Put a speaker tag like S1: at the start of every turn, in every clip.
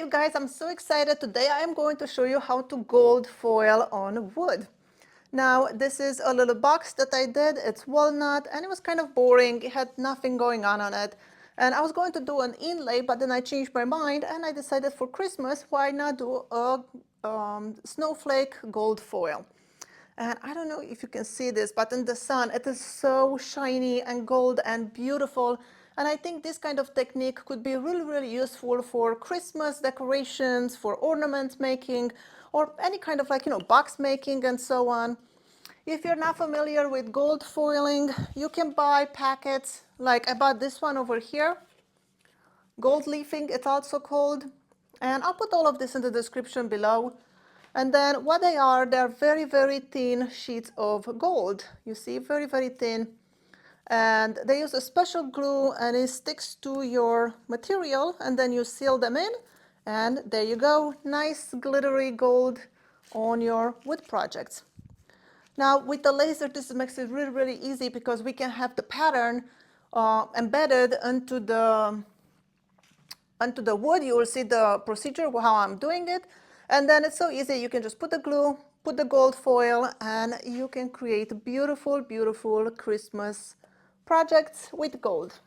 S1: Hey guys, I'm so excited. Today I am going to show you how to gold foil on wood. Now this is a little box that I did. It's walnut and it was kind of boring. It had nothing going on it. And I was going to do an inlay, but then I changed my mind and I decided for Christmas, why not do a snowflake gold foil. And I don't know if you can see this, but in the sun, it is so shiny and gold and beautiful. And I think this kind of technique could be really, really useful for Christmas decorations, for ornament making, or any kind of box making and so on. If you're not familiar with gold foiling, you can buy packets, like I bought this one over here. Gold leafing, it's also called. And I'll put all of this in the description below. And then what they are, they're very, very thin sheets of gold. You see, very, very thin. And they use a special glue and it sticks to your material and then you seal them in. And there you go, nice glittery gold on your wood projects. Now with the laser, this makes it really, really easy because we can have the pattern embedded into the wood. You will see the procedure, how I'm doing it. And then it's so easy. You can just put the glue, put the gold foil, and you can create beautiful, beautiful Christmas projects with gold.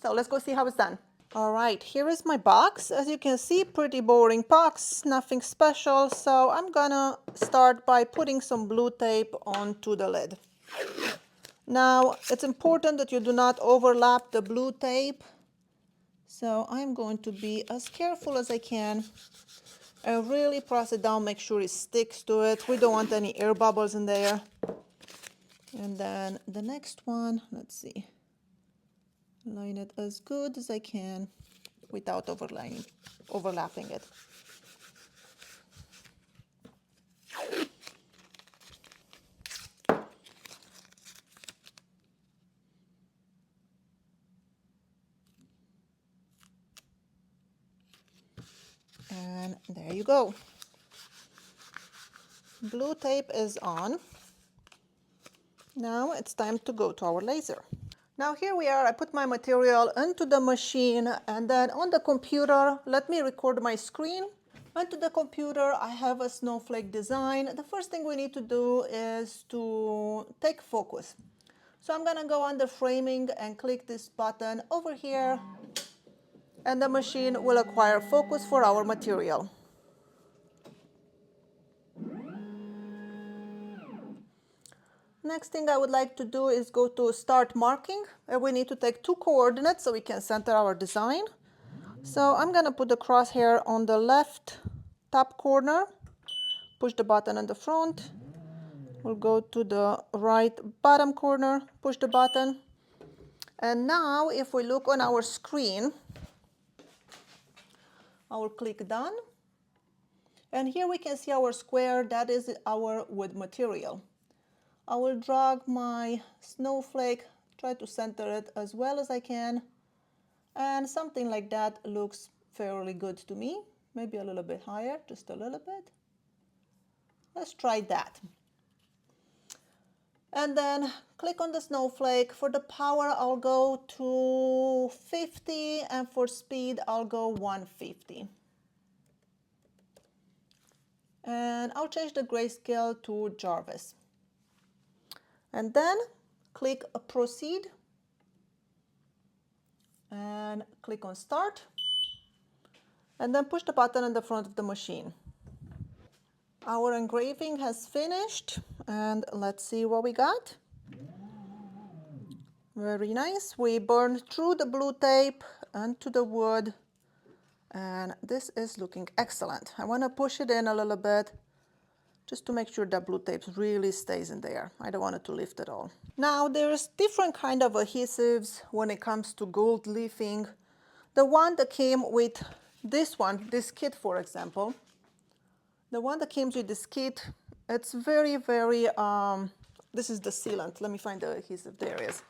S1: So let's go see how it's done. All right, here is my box. As you can see, pretty boring box, nothing special. So I'm gonna start by putting some blue tape onto the lid. Now, it's important that you do not overlap the blue tape. So I'm going to be as careful as I can and really press it down, make sure it sticks to it. We don't want any air bubbles in there. And then the next one, let's see, line it as good as I can without overlapping it. And there you go. Blue tape is on. Now it's time to go to our laser. Now here we are, I put my material into the machine and then on the computer, let me record my screen. Onto the computer, I have a snowflake design. The first thing we need to do is to take focus. So I'm gonna go under framing and click this button over here and the machine will acquire focus for our material. Next thing I would like to do is go to start marking. And we need to take 2 coordinates so we can center our design. So I'm gonna put the crosshair on the left top corner, push the button in the front. We'll go to the right bottom corner, push the button. And now if we look on our screen, I will click done. And here we can see our square, that is our wood material. I will drag my snowflake, try to center it as well as I can. And something like that looks fairly good to me. Maybe a little bit higher, just a little bit. Let's try that. And then click on the snowflake. For the power, I'll go to 50, and for speed, I'll go 150. And I'll change the grayscale to Jarvis. And then click proceed and click on start and then push the button in the front of the machine. Our engraving has finished and let's see what we got. Very nice. We burned through the blue tape onto the wood and this is looking excellent. I want to push it in a little bit just to make sure that blue tape really stays in there. I don't want it to lift at all. Now there's different kind of adhesives when it comes to gold leafing. The one that came with this one, this kit for example, the one that came with this kit, it's very, very, this is the sealant. Let me find the adhesive, there it is.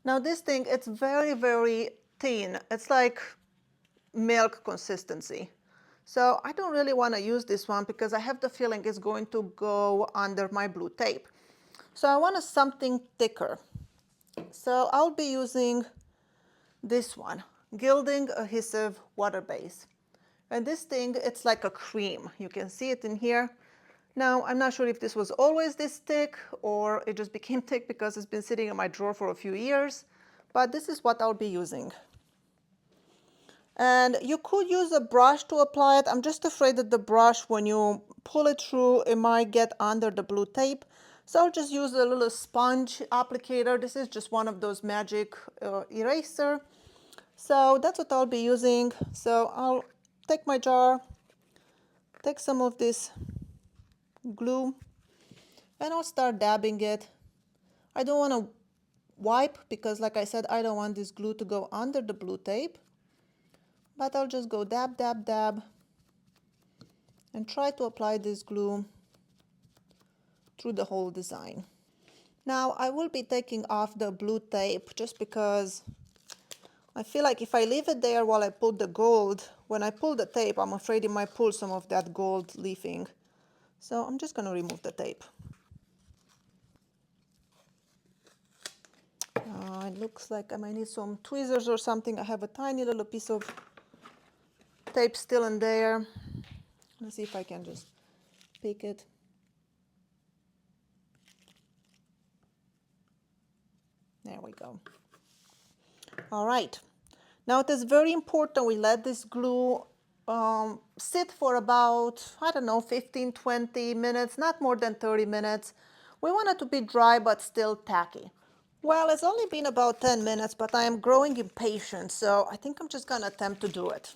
S1: Now this thing, it's very, very thin. It's like milk consistency. So I don't really want to use this one because I have the feeling it's going to go under my blue tape. So I want something thicker. So I'll be using this one, Gilding Adhesive Water Base. And this thing, it's like a cream. You can see it in here. Now, I'm not sure if this was always this thick or it just became thick because it's been sitting in my drawer for a few years, but this is what I'll be using. And you could use a brush to apply it. I'm just afraid that the brush, when you pull it through, it might get under the blue tape. So I'll just use a little sponge applicator. This is just one of those magic eraser. So that's what I'll be using. So I'll take my jar, take some of this glue, and I'll start dabbing it. I don't want to wipe because, like I said, I don't want this glue to go under the blue tape. But I'll just go dab, dab, dab, and try to apply this glue through the whole design. Now I will be taking off the blue tape just because I feel like if I leave it there while I put the gold, when I pull the tape, I'm afraid it might pull some of that gold leafing. So I'm just going to remove the tape. It looks like I might need some tweezers or something. I have a tiny little piece of tape still in there. Let's see if I can just pick it. There we go. All right. Now it is very important we let this glue sit for about, I don't know, 15, 20 minutes, not more than 30 minutes. We want it to be dry but still tacky. Well, it's only been about 10 minutes, but I am growing impatient, so I think I'm just going to attempt to do it.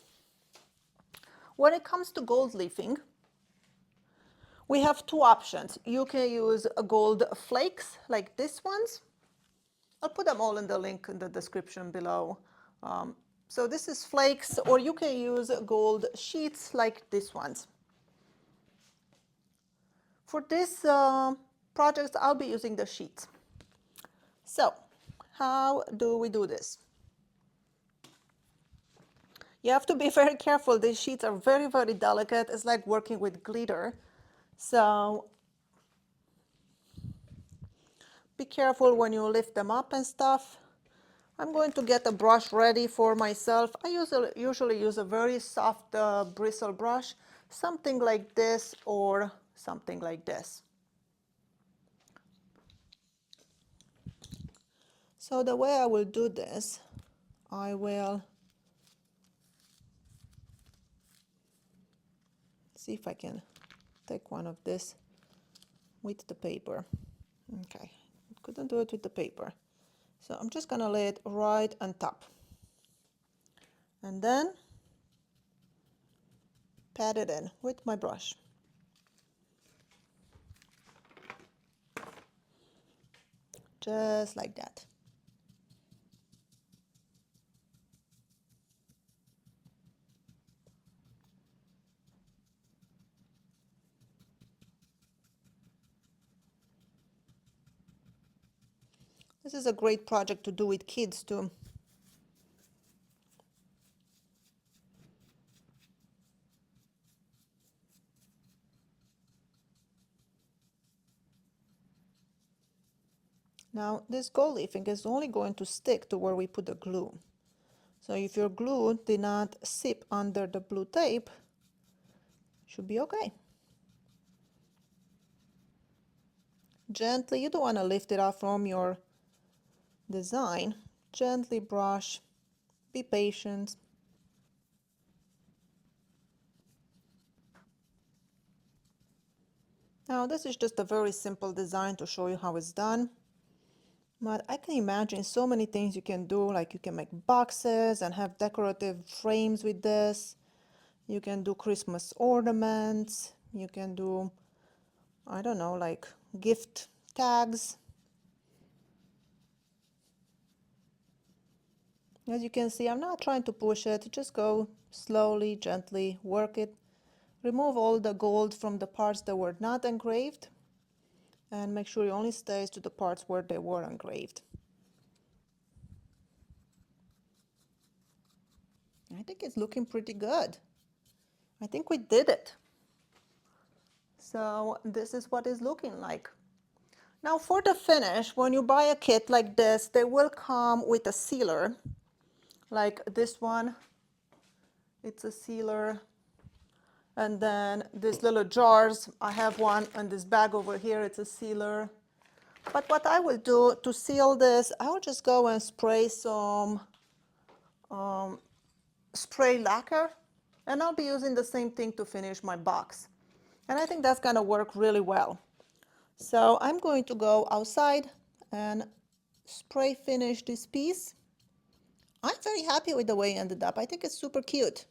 S1: When it comes to gold leafing, we have two options. You can use gold flakes like these ones. I'll put them all in the link in the description below. So this is flakes, or you can use gold sheets like these ones. For this project, I'll be using the sheets. So how do we do this? You have to be very careful. These sheets are very, very delicate. It's like working with glitter. So be careful when you lift them up and stuff. I'm going to get a brush ready for myself. I usually use a very soft bristle brush, something like this or something like this. So the way I will do this, I will see if I can take one of this with the paper. Okay, couldn't do it with the paper. So I'm just gonna lay it right on top. And then pat it in with my brush. Just like that. This is a great project to do with kids too. Now this gold leafing is only going to stick to where we put the glue. So if your glue did not sip under the blue tape, should be okay. Gently, you don't want to lift it off from your design. Gently brush, be patient. Now this is just a very simple design to show you how it's done. But I can imagine so many things you can do, like you can make boxes and have decorative frames with this. You can do Christmas ornaments. You can do, I don't know, like gift tags. As you can see, I'm not trying to push it. Just go slowly, gently, work it. Remove all the gold from the parts that were not engraved. And make sure it only stays to the parts where they were engraved. I think it's looking pretty good. I think we did it. So this is what it's looking like. Now for the finish, when you buy a kit like this, they will come with a sealer. Like this one, it's a sealer. And then these little jars, I have one in this bag over here, it's a sealer. But what I will do to seal this, I will just go and spray some spray lacquer, and I'll be using the same thing to finish my box. And I think that's gonna work really well. So I'm going to go outside and spray finish this piece. I'm very happy with the way it ended up. I think it's super cute.